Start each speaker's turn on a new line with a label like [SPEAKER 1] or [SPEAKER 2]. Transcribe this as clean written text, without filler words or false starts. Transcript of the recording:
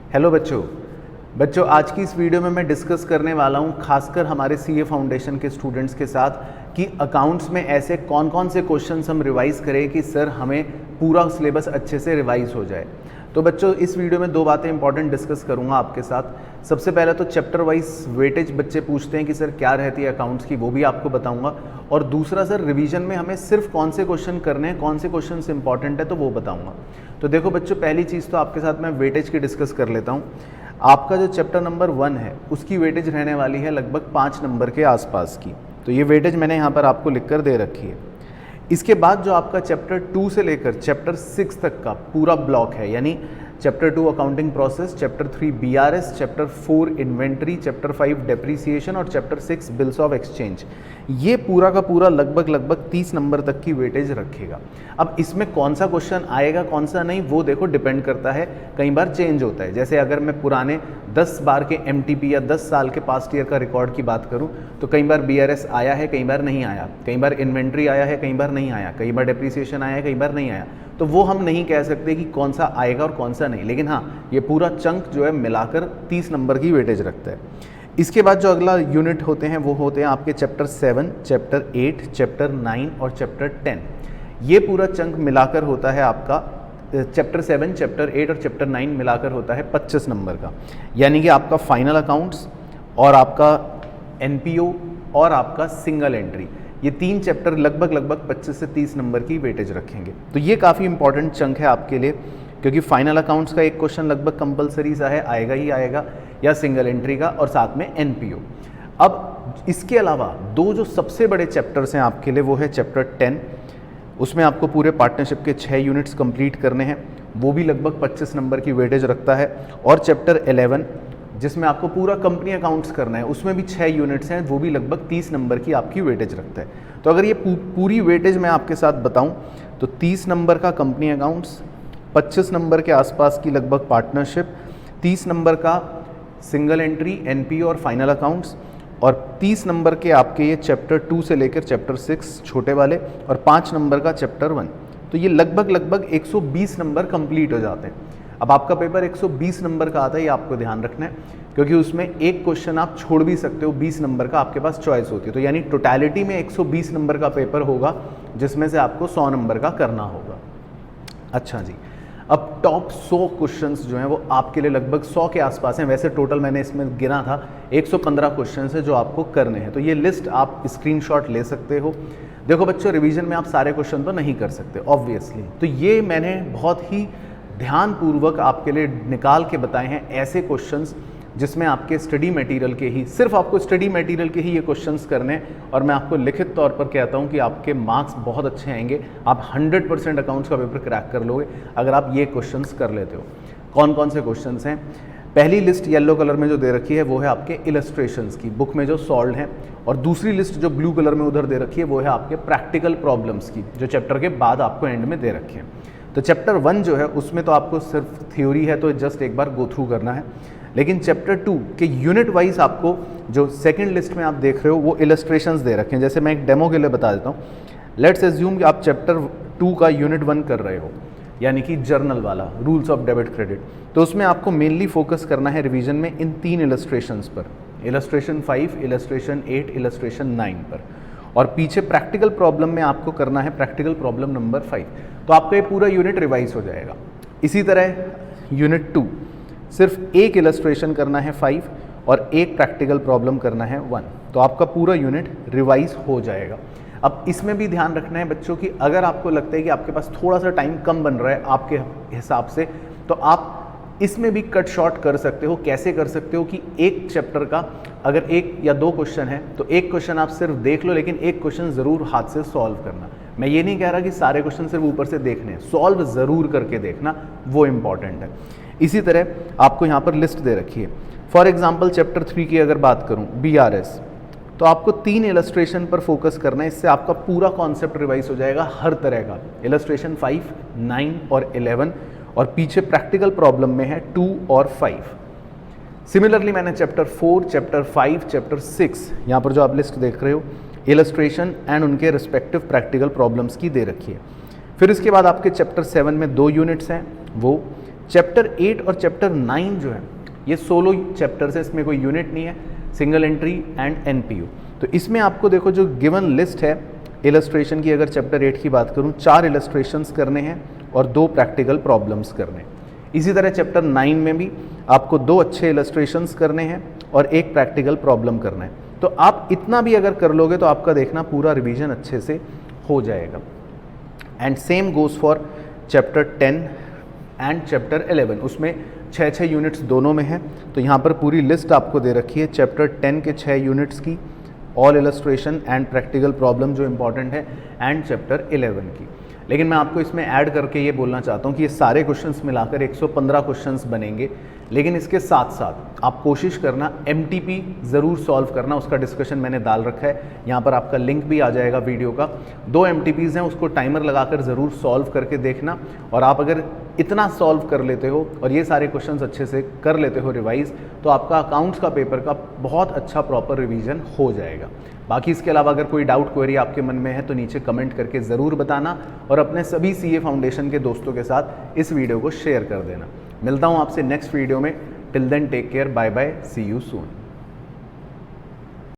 [SPEAKER 1] Hello बच्चों आज की इस वीडियो में मैं डिस्कस करने वाला हूं खासकर हमारे सीए फाउंडेशन के स्टूडेंट्स के साथ कि अकाउंट्स में ऐसे कौन कौन से क्वेश्चंस हम रिवाइज करें कि सर हमें पूरा सिलेबस अच्छे से रिवाइज हो जाए। तो बच्चों इस वीडियो में दो बातें इंपॉर्टेंट डिस्कस करूंगा आपके साथ। सबसे पहले तो चैप्टर वाइज वेटेज बच्चे पूछते हैं कि सर क्या रहती है अकाउंट्स की, वो भी आपको बताऊंगा। और दूसरा सर रिवीजन में हमें सिर्फ कौन से क्वेश्चन करने हैं, कौन से क्वेश्चन इंपॉर्टेंट है, तो वो बताऊंगा। तो देखो बच्चों, पहली चीज़ तो आपके साथ मैं वेटेज की डिस्कस कर लेता हूँ। आपका जो चैप्टर नंबर 1 है उसकी वेटेज रहने वाली है लगभग 5 नंबर के आसपास की। तो ये वेटेज मैंने यहाँ पर आपको लिख कर दे रखी है। इसके बाद जो आपका चैप्टर 2 से लेकर चैप्टर 6 तक का पूरा ब्लॉक है, यानी chapter 2 accounting process, chapter 3 BRS, chapter 4 inventory, chapter 5 depreciation और चैप्टर 6 बिल्स ऑफ एक्सचेंज, ये पूरा का पूरा लगभग 30 नंबर तक की वेटेज रखेगा। अब इसमें कौन सा क्वेश्चन आएगा कौन सा नहीं, वो देखो डिपेंड करता है, कई बार चेंज होता है। जैसे अगर मैं पुराने 10 बार के एमटीपी या 10 साल के पास्ट ईयर का रिकॉर्ड की बात करूं तो कई बार बीआरएस आया है, कई बार नहीं आया, कई बार इन्वेंट्री आया है, कई बार नहीं आया, कई बार डेप्रीसिएशन आया है, कई बार नहीं आया। तो वो हम नहीं कह सकते कि कौन सा आएगा और कौन सा नहीं, लेकिन हाँ ये पूरा चंक जो है मिलाकर 30 नंबर की वेटेज रखता है। इसके बाद जो अगला यूनिट होते हैं वो होते हैं आपके चैप्टर 7, चैप्टर 8, चैप्टर 9 और चैप्टर 10। ये पूरा चंक मिलाकर होता है आपका चैप्टर 7, चैप्टर 8 और चैप्टर 9 मिलाकर होता है 25 नंबर का। यानी कि आपका फाइनल अकाउंट्स और आपका एनपीओ और आपका सिंगल एंट्री, ये 3 चैप्टर लगभग 25 से 30 नंबर की वेटेज रखेंगे। तो ये काफ़ी इंपॉर्टेंट चंक है आपके लिए, क्योंकि फाइनल अकाउंट्स का एक क्वेश्चन लगभग कंपलसरी सा है, आएगा ही आएगा, या सिंगल एंट्री का और साथ में एनपीओ। अब इसके अलावा दो जो सबसे बड़े चैप्टर्स हैं आपके लिए वो है चैप्टर 10, उसमें आपको पूरे पार्टनरशिप के 6 यूनिट्स कंप्लीट करने हैं, वो भी लगभग 25 नंबर की वेटेज रखता है। और चैप्टर 11 जिसमें आपको पूरा कंपनी अकाउंट्स करना है, उसमें भी 6 यूनिट्स हैं, वो भी लगभग 30 नंबर की आपकी वेटेज रखता है। तो अगर ये पूरी वेटेज मैं आपके साथ बताऊं तो 30 नंबर का कंपनी अकाउंट्स, 25 नंबर के आसपास की लगभग पार्टनरशिप, 30 नंबर का सिंगल एंट्री, एनपीओ और फाइनल अकाउंट्स, और 30 नंबर के आपके ये चैप्टर 2 से लेकर चैप्टर 6 छोटे वाले, और 5 नंबर का चैप्टर 1। तो ये लगभग 120 नंबर कंप्लीट हो जाते हैं। अब आपका पेपर 120 नंबर का आता है, ये आपको ध्यान रखना है, क्योंकि उसमें एक क्वेश्चन आप छोड़ भी सकते हो, 20 नंबर का आपके पास चॉइस होती है। तो यानी टोटलिटी में 120 नंबर का पेपर होगा, जिसमें से आपको 100 नंबर का करना होगा। अच्छा जी, अब टॉप 100 क्वेश्चंस जो हैं वो आपके लिए लगभग 100 के आसपास हैं। वैसे टोटल मैंने इसमें गिना था 115 क्वेश्चंस है जो आपको करने हैं। तो ये लिस्ट आप स्क्रीनशॉट ले सकते हो। देखो बच्चों, रिवीजन में आप सारे क्वेश्चन तो नहीं कर सकते ऑब्वियसली, तो ये मैंने बहुत ही ध्यानपूर्वक आपके लिए निकाल के बताए हैं ऐसे क्वेश्चंस जिसमें आपके स्टडी मटेरियल के ही, सिर्फ आपको स्टडी मटेरियल के ही ये क्वेश्चंस करने हैं। और मैं आपको लिखित तौर पर कहता हूँ कि आपके मार्क्स बहुत अच्छे आएंगे, आप 100% अकाउंट्स का पेपर क्रैक कर लोगे अगर आप ये क्वेश्चंस कर लेते हो। कौन कौन से क्वेश्चंस हैं? पहली लिस्ट येलो कलर में जो दे रखी है वो है आपके इलस्ट्रेशंस की, बुक में जो सॉल्व हैं, और दूसरी लिस्ट जो ब्लू कलर में उधर दे रखी है वो है आपके प्रैक्टिकल प्रॉब्लम्स की, जो चैप्टर के बाद आपको एंड में दे रखे हैं। तो चैप्टर 1 जो है उसमें तो आपको सिर्फ थ्योरी है, तो जस्ट एक बार गो थ्रू करना है। लेकिन चैप्टर 2 के यूनिट वाइज आपको जो सेकंड लिस्ट में आप देख रहे हो वो इलस्ट्रेशंस दे रखे हैं। जैसे मैं एक डेमो के लिए बता देता हूँ। लेट्स एज्यूम कि आप चैप्टर 2 का यूनिट 1 कर रहे हो, यानी कि जर्नल वाला, रूल्स ऑफ डेबिट क्रेडिट। तो उसमें आपको मेनली फोकस करना है रिवीजन में इन 3 इलस्ट्रेशंस पर, इलस्ट्रेशन 5, इलस्ट्रेशन 8, इलस्ट्रेशन 9 पर। और पीछे प्रैक्टिकल प्रॉब्लम में आपको करना है प्रैक्टिकल प्रॉब्लम नंबर 5। तो आपका ये पूरा यूनिट रिवाइज हो जाएगा। इसी तरह यूनिट 2 सिर्फ एक इलस्ट्रेशन करना है 5 और एक प्रैक्टिकल प्रॉब्लम करना है 1। तो आपका पूरा यूनिट रिवाइज हो जाएगा। अब इसमें भी ध्यान रखना है बच्चों कि अगर आपको लगता है कि आपके पास थोड़ा सा टाइम कम बन रहा है आपके हिसाब से, तो आप इसमें भी कट शॉर्ट कर सकते हो। कैसे कर सकते हो कि एक चैप्टर का अगर 1 या 2 क्वेश्चन है तो एक क्वेश्चन आप सिर्फ देख लो, लेकिन एक क्वेश्चन ज़रूर हाथ से सॉल्व करना। मैं ये नहीं कह रहा कि सारे क्वेश्चन सिर्फ ऊपर से देखने हैं, सॉल्व ज़रूर करके देखना, वो इम्पॉर्टेंट है। इसी तरह आपको यहाँ पर लिस्ट दे रखी है। फॉर एग्जाम्पल चैप्टर 3 की अगर बात करूँ, बीआरएस, तो आपको 3 इलस्ट्रेशन पर फोकस करना है। इससे आपका पूरा कॉन्सेप्ट रिवाइज हो जाएगा हर तरह का, इलस्ट्रेशन 5, 9 और 11, और पीछे प्रैक्टिकल प्रॉब्लम में है 2 और 5। सिमिलरली मैंने चैप्टर 4, चैप्टर 5, चैप्टर 6 यहाँ पर जो आप लिस्ट देख रहे हो, इलस्ट्रेशन एंड उनके रिस्पेक्टिव प्रैक्टिकल प्रॉब्लम्स की दे रखी है। फिर इसके बाद आपके चैप्टर 7 में 2 यूनिट्स हैं, वो चैप्टर 8 और चैप्टर 9 जो है ये सोलो चैप्टर्स है, इसमें कोई यूनिट नहीं है, सिंगल एंट्री एंड एनपीयू। तो इसमें आपको देखो जो गिवन लिस्ट है इलस्ट्रेशन की, अगर चैप्टर 8 की बात करूं 4 इलस्ट्रेशंस करने हैं और 2 प्रैक्टिकल प्रॉब्लम्स करने हैं। इसी तरह चैप्टर 9 में भी आपको 2 अच्छे इलस्ट्रेशंस करने हैं और 1 प्रैक्टिकल प्रॉब्लम करना है। तो आप इतना भी अगर कर लोगे तो आपका देखना पूरा रिवीजन अच्छे से हो जाएगा। And same goes for chapter 10 and chapter 11, उसमें 6 यूनिट्स दोनों में है। तो यहाँ पर पूरी लिस्ट आपको दे रखी है चैप्टर 10 के 6 यूनिट्स की, all illustration and practical problem जो इंपॉर्टेंट है, एंड चैप्टर 11 की। लेकिन मैं आपको इसमें ऐड करके ये बोलना चाहता हूँ कि ये सारे क्वेश्चंस मिलाकर 115 क्वेश्चंस बनेंगे। लेकिन इसके साथ साथ आप कोशिश करना एमटीपी ज़रूर सॉल्व करना, उसका डिस्कशन मैंने डाल रखा है, यहाँ पर आपका लिंक भी आ जाएगा वीडियो का। 2 एमटीपीज़ हैं, उसको टाइमर लगाकर ज़रूर सॉल्व करके देखना। और आप अगर इतना सॉल्व कर लेते हो और ये सारे क्वेश्चंस अच्छे से कर लेते हो रिवाइज, तो आपका अकाउंट्स का पेपर का बहुत अच्छा प्रॉपर रिवीजन हो जाएगा। बाकी इसके अलावा अगर कोई डाउट क्वेरी आपके मन में है तो नीचे कमेंट करके ज़रूर बताना और अपने सभी सीए फाउंडेशन के दोस्तों के साथ इस वीडियो को शेयर कर देना। मिलता हूँ आपसे नेक्स्ट वीडियो में। Till then take care, bye bye, see you soon.